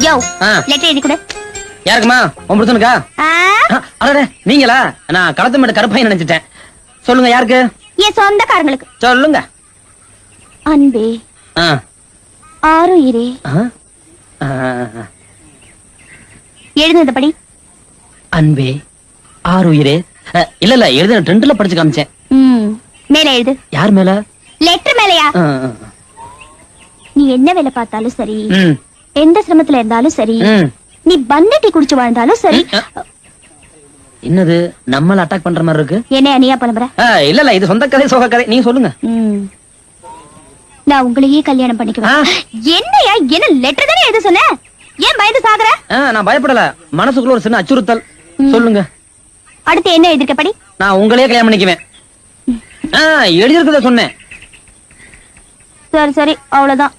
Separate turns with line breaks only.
யோ letter எழுதி கொடு.
யாருக்குமா உன் புருஷனுக்கா? அடடே நீங்களா? நான் களத்து மேட்டு கருப்பையை நினைச்சிட்டேன். சொல்லுங்க யாருக்கு?
என் சொந்தக்காரங்களுக்கு.
சொல்லுங்க.
அன்பே ஆருயிரே எழுதுனது படி.
அன்பே ஆருயிரே. இல்ல இல்ல எழுத ட்ரெண்ட்ல படிச்சு காமிச்சேன்.
மேல எழுது.
யார் மேல?
லெட்டர் மேலயா? நீ என்ன வேலை பார்த்தாலும் சரி, எந்த சிரமத்துல இருந்தாலும் சரி, நீ பந்தட்டி குடிச்சு வாழ்ந்தாலும் சரி.
என்னது நம்மள அட்டாக் பண்ற மாதிரி இருக்கு?
என்ன அனியா பலம்பற?
இல்ல இல்ல இது சொந்த கதை சோக கதை. நீ சொல்லுங்க.
நான் உங்களையே கல்யாணம் பண்ணிக்குவேன். என்னையா என்ன லெட்டர் தானே எழுத சொன்ன? ஏன் பயந்து சாகுற? நான்
பயப்படல, மனசுக்குள்ள ஒரு சின்ன அச்சுறுத்தல். சொல்லுங்க.
அடுத்து என்ன எழுதிருக்க படி.
நான் உங்களையே கல்யாணம் பண்ணிக்குவேன். எழுதிருக்கத சொன்னேன்.
சரி சரி அவ்வளவுதான்.